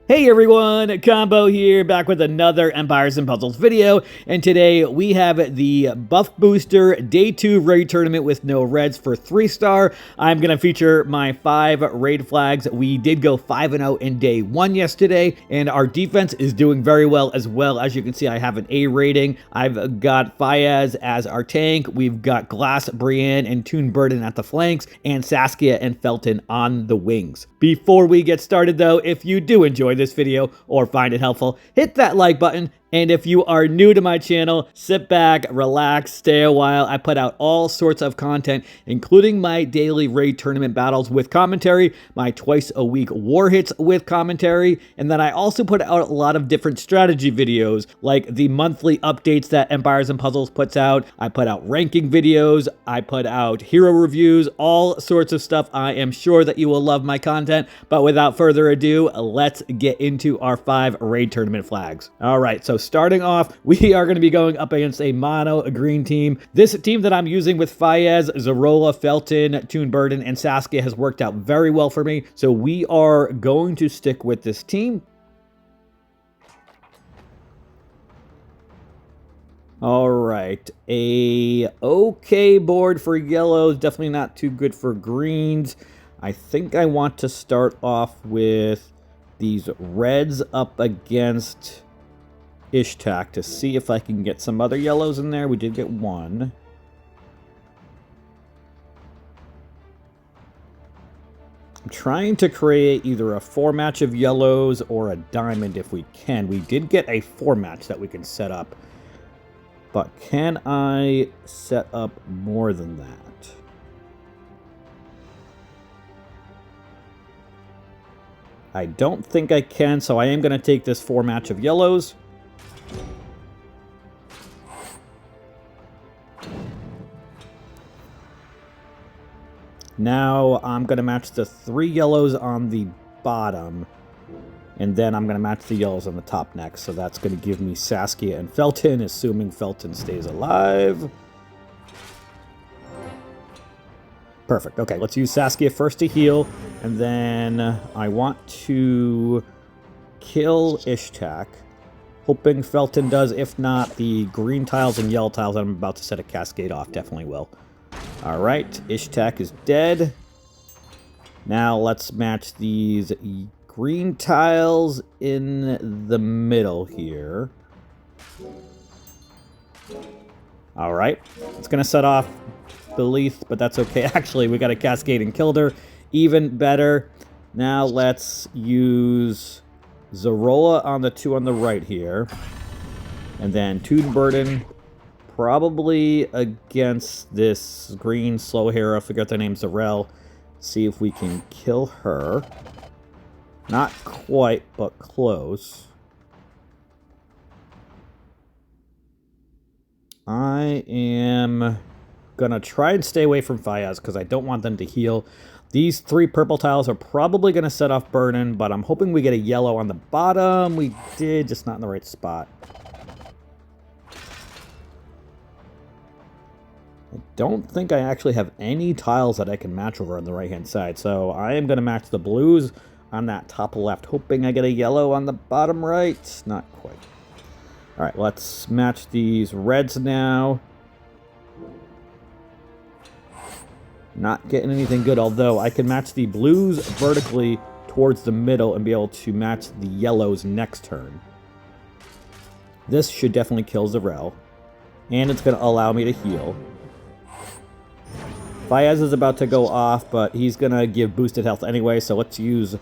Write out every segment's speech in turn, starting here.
Hey everyone, Combo here, back with another Empires and Puzzles video, and today we have the Buff Booster Day 2 Raid Tournament with no reds for 3-star. I'm going to feature my 5 raid flags. We did go 5-0 in Day 1 yesterday, and our defense is doing very well as well. As you can see, I have an A rating. I've got Fayaz as our tank, we've got Glass, Brienne, and Toon Burden at the flanks, and Saskia and Felton on the wings. Before we get started though, if you do enjoy this video or find it helpful, hit that like button. And if you are new to my channel, sit back, relax, stay a while. I put out all sorts of content, including my daily raid tournament battles with commentary, my twice a week war hits with commentary, and then I also put out a lot of different strategy videos, like the monthly updates that Empires and Puzzles puts out. I put out ranking videos, I put out hero reviews, all sorts of stuff. I am sure that you will love my content, but without further ado, let's get into our 5 raid tournament flags. All right, so starting off, we are going to be going up against a mono green team. This team that I'm using with Fayaz, Zarola, Felton, Toon Burden, and Saskia has worked out very well for me, so we are going to stick with this team. All right, a okay board for yellows, definitely not too good for greens. I think I want to start off with these reds up against Ishtak to see if I can get some other yellows in there. We did get one. I'm trying to create either a 4-match of yellows or a diamond if we can. We did get a 4-match that we can set up. But can I set up more than that? I don't think I can, so I am going to take this 4-match of yellows. Now I'm going to match the 3 yellows on the bottom, and then I'm going to match the yellows on the top next. So that's going to give me Saskia and Felton, assuming Felton stays alive. Perfect. Okay, let's use Saskia first to heal, and then I want to kill Ishtak, hoping Felton does. If not, the green tiles and yellow tiles that I'm about to set a cascade off definitely will. All right, Ishtak is dead. Now let's match these green tiles in the middle here. All right, it's going to set off Belith, but that's okay. Actually, we got a cascade and killed her. Even better. Now let's use Zarola on the 2 on the right here. And then Toon Burden probably against this green slow hero. I forgot their name, Zarel. See if we can kill her. Not quite, but close. I am gonna try and stay away from Fayaz because I don't want them to heal. These 3 purple tiles are probably gonna set off Burden, but I'm hoping we get a yellow on the bottom. We did, just not in the right spot. I don't think I actually have any tiles that I can match over on the right-hand side, so I am going to match the blues on that top left, hoping I get a yellow on the bottom right. Not quite. All right, let's match these reds now. Not getting anything good, although I can match the blues vertically towards the middle and be able to match the yellows next turn. This should definitely kill Zarel, and it's going to allow me to heal. Fayaz is about to go off, but he's going to give boosted health anyway, so let's use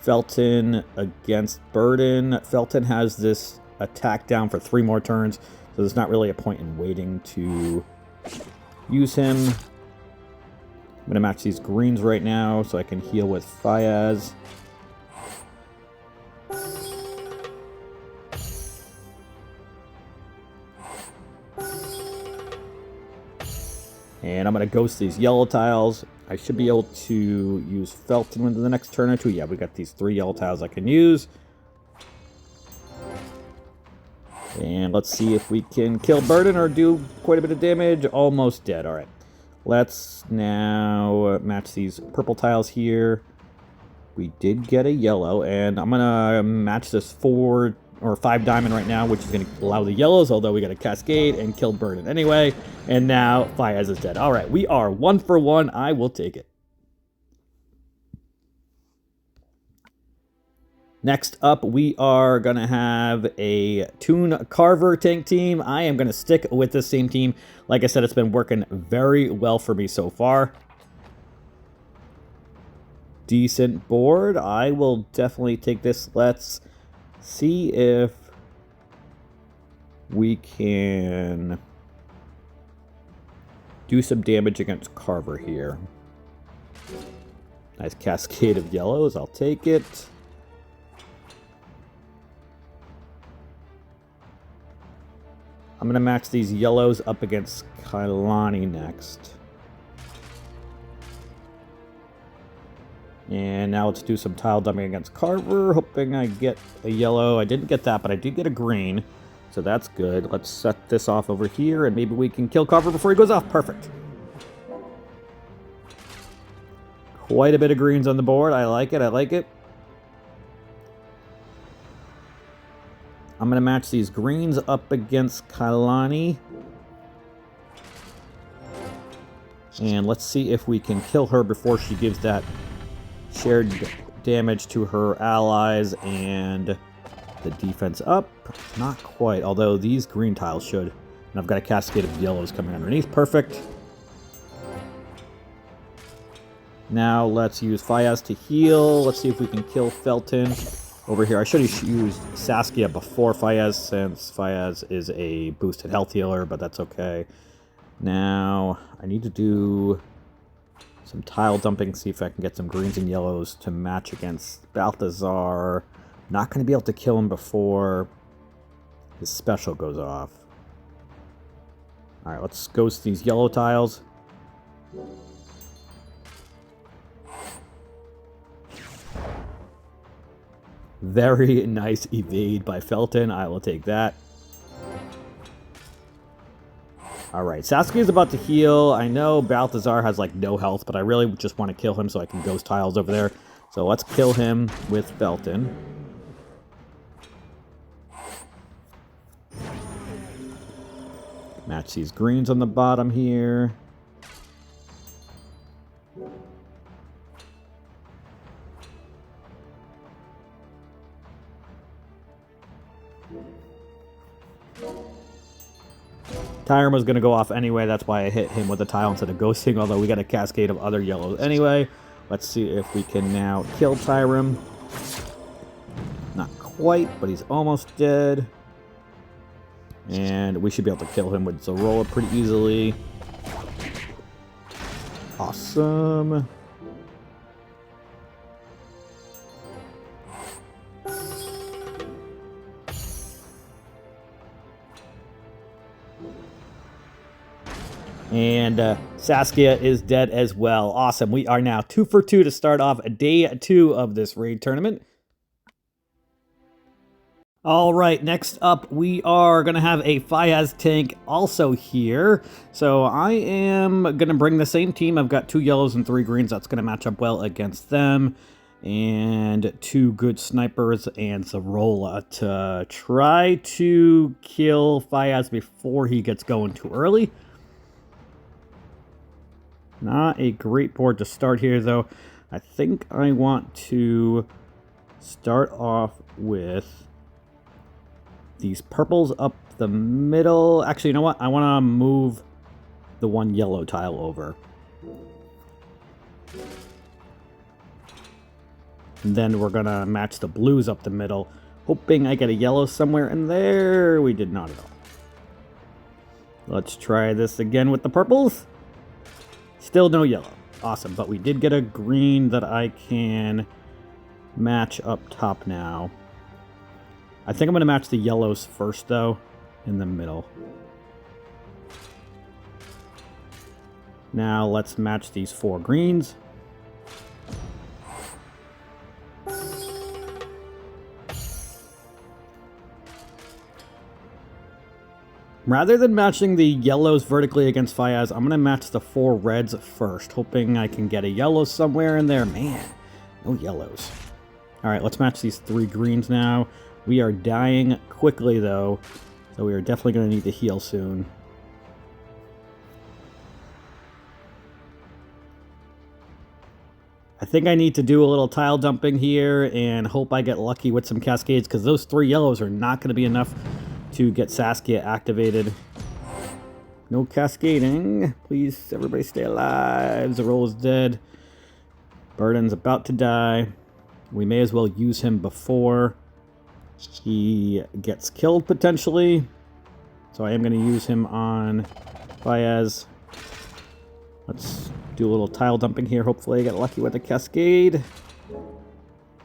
Felton against Burden. Felton has this attack down for 3 more turns, so there's not really a point in waiting to use him. I'm going to match these greens right now so I can heal with Fayaz. And I'm going to ghost these yellow tiles. I should be able to use Felton into the next turn or 2. Yeah, we got these 3 yellow tiles I can use. And let's see if we can kill Burden or do quite a bit of damage. Almost dead. All right. Let's now match these purple tiles here. We did get a yellow, and I'm gonna match this 4 or 5 diamond right now, which is gonna allow the yellows, although we got a cascade and killed Burden anyway. And now Fayaz is dead. All right, we are 1 for 1. I will take it. Next up, we are going to have a Toon Carver tank team. I am going to stick with this same team. Like I said, it's been working very well for me so far. Decent board. I will definitely take this. Let's see if we can do some damage against Carver here. Nice cascade of yellows. I'll take it. I'm going to match these yellows up against Kailani next. And now let's do some tile dumping against Carver, hoping I get a yellow. I didn't get that, but I did get a green, so that's good. Let's set this off over here, and maybe we can kill Carver before he goes off. Perfect. Quite a bit of greens on the board. I like it. I like it. I'm going to match these greens up against Kailani. And let's see if we can kill her before she gives that shared damage to her allies and the defense up. Not quite, although these green tiles should. And I've got a cascade of yellows coming underneath. Perfect. Now let's use Fayaz to heal. Let's see if we can kill Felton. Over here, I should have used Saskia before Fayaz, since Fayaz is a boosted health healer, but that's okay. Now, I need to do some tile dumping, see if I can get some greens and yellows to match against Balthazar. Not going to be able to kill him before his special goes off. Alright, let's ghost these yellow tiles. Very nice evade by Felton. I will take that. Alright, Saskia is about to heal. I know Balthazar has like no health, but I really just want to kill him so I can ghost tiles over there. So let's kill him with Felton. Match these greens on the bottom here. Tyron was going to go off anyway, that's why I hit him with a tile instead of ghosting, although we got a cascade of other yellows anyway. Let's see if we can now kill Tyron. Not quite, but he's almost dead. And we should be able to kill him with Zorola pretty easily. Awesome. And Saskia is dead as well. Awesome. We are now 2 for 2 to start off day 2 of this raid tournament. All right, next up, we are going to have a Fayaz tank also here. So I am going to bring the same team. I've got 2 yellows and 3 greens. That's going to match up well against them. And 2 good snipers and Zorola to try to kill Fayaz before he gets going too early. Not a great board to start here, though. I think I want to start off with these purples up the middle. Actually, you know what? I want to move the 1 yellow tile over. And then we're going to match the blues up the middle, hoping I get a yellow somewhere in there. We did not at all. Let's try this again with the purples. Still no yellow. Awesome, but we did get a green that I can match up top now. I think I'm going to match the yellows first, though, in the middle. Now let's match these 4 greens. Rather than matching the yellows vertically against Fayaz, I'm going to match the 4 reds first, hoping I can get a yellow somewhere in there. Man, No yellows. All right, let's match these 3 greens now. We are dying quickly, though, so we are definitely going to need to heal soon. I think I need to do a little tile dumping here and hope I get lucky with some cascades, because those 3 yellows are not going to be enough to get Saskia activated. No cascading. Please, everybody stay alive. Zerol is dead. Burden's about to die. We may as well use him before he gets killed, potentially. So I am going to use him on Fayez. Let's do a little tile dumping here. Hopefully I get lucky with a cascade.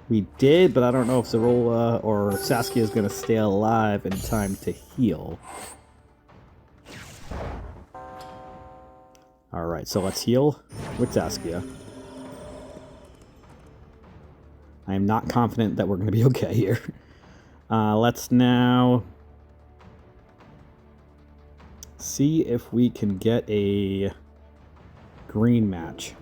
We did, but I don't know if Zerola or Saskia is going to stay alive in time to heal. Alright, so let's heal with Saskia. I am not confident that we're going to be okay here. Let's now see if we can get a green match.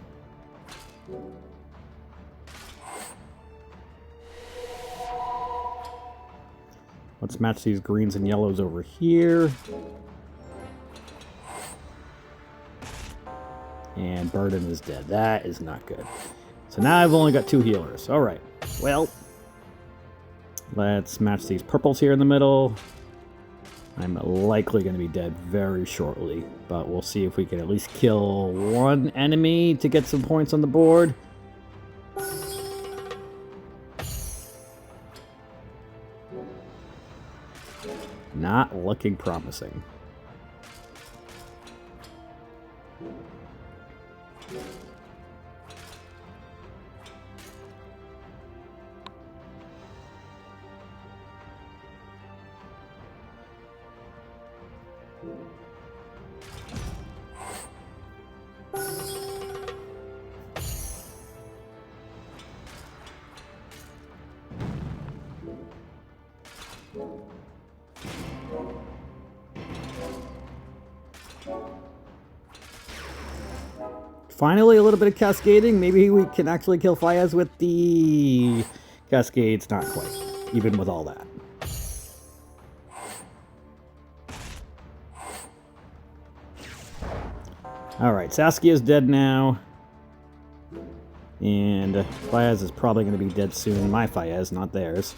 Let's match these greens and yellows over here. And Burden is dead. That is not good. So now I've only got 2 healers. Alright. Well, let's match these purples here in the middle. I'm likely going to be dead very shortly, but we'll see if we can at least kill 1 enemy to get some points on the board. Not looking promising. Finally, a little bit of cascading. Maybe we can actually kill Fayez with the cascades. Not quite, even with all that. Alright, Saskia is dead now. And Fayez is probably going to be dead soon. My Fayez, not theirs.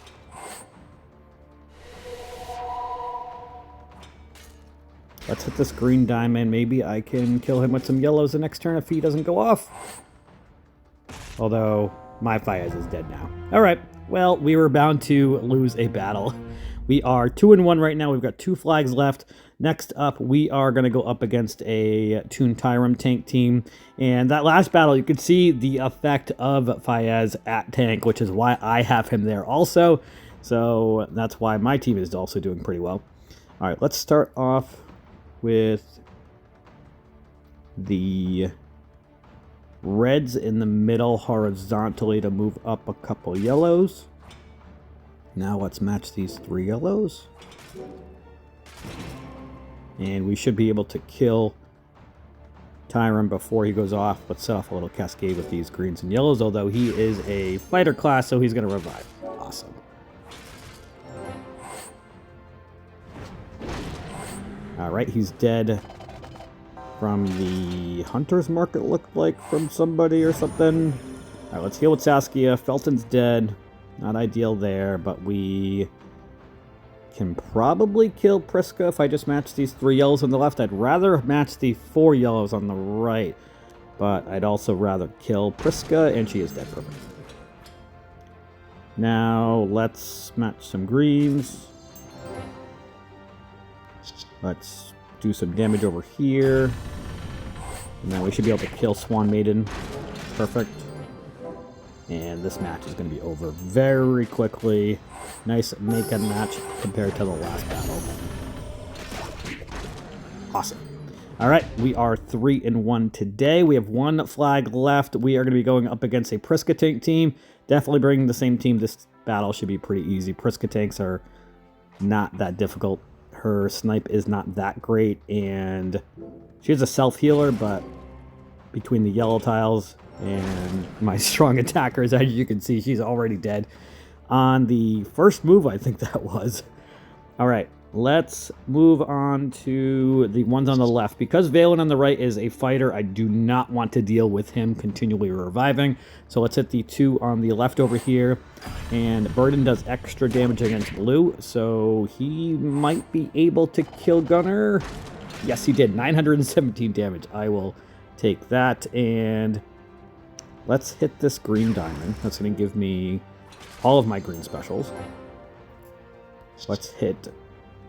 Let's hit this green diamond. Maybe I can kill him with some yellows the next turn if he doesn't go off. Although, my Fayez is dead now. Alright, well, we were bound to lose a battle. We are 2-1 right now. We've got 2 flags left. Next up, we are going to go up against a Toon Tyrum tank team. And that last battle, you could see the effect of Fayez at tank, which is why I have him there also. So that's why my team is also doing pretty well. All right, let's start off with the reds in the middle horizontally to move up a couple yellows. Now let's match these 3 yellows. And we should be able to kill Tyrum before he goes off. Let's set off a little cascade with these greens and yellows, although he is a fighter class, so he's going to revive. Awesome. Alright, he's dead from the hunter's mark, it looked like, from somebody or something. Alright, let's heal with Saskia. Felton's dead. Not ideal there, but we can probably kill Priska if I just match these 3 yellows on the left. I'd rather match the 4 yellows on the right, but I'd also rather kill Priska, and she is dead. Perfect. Now, let's match some greens. Let's do some damage over here. And now we should be able to kill Swan Maiden. Perfect. And this match is going to be over very quickly. Nice make-up match compared to the last battle. Awesome. All right, we are 3-1 today. We have 1 flag left. We are going to be going up against a Priska tank team. Definitely bringing the same team. This battle should be pretty easy. Priska tanks are not that difficult. Her snipe is not that great, and she's a self-healer, but between the yellow tiles And my strong attackers, as you can see, she's already dead on the first move, I think that was. All right, let's move on to the ones on the left. Because Valen on the right is a fighter, I do not want to deal with him continually reviving. So let's hit the 2 on the left over here. And Burden does extra damage against blue, so he might be able to kill Gunner. Yes, he did. 917 damage. I will take that, and let's hit this green diamond. That's going to give me all of my green specials. Let's hit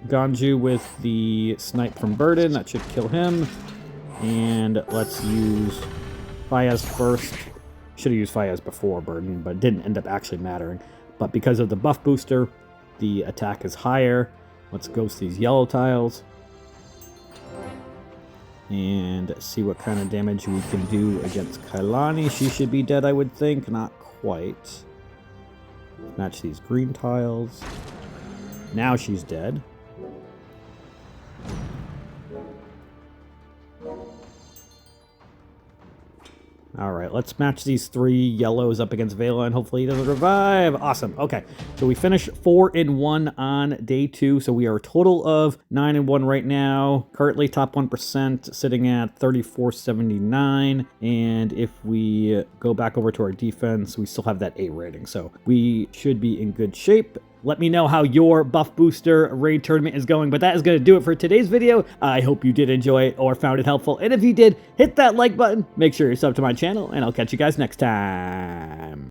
Ganju with the snipe from Burden. That should kill him. And let's use Fayez first. Should have used Fayez before Burden, but it didn't end up actually mattering. But because of the buff booster, the attack is higher. Let's ghost these yellow tiles. And see what kind of damage we can do against Kailani. She should be dead, I would think. Not quite. Match these green tiles. Now she's dead. Alright, let's match these 3 yellows up against Vela, and hopefully he doesn't revive. Awesome. Okay, so we finished 4-1 on day 2, so we are a total of 9-1 right now. Currently top 1%, sitting at 3479, and if we go back over to our defense, we still have that 8 rating, so we should be in good shape. Let me know how your Buff Booster Raid Tournament is going, but that is going to do it for today's video. I hope you did enjoy it or found it helpful, and if you did, hit that like button, make sure you're subbed to my channel, and I'll catch you guys next time.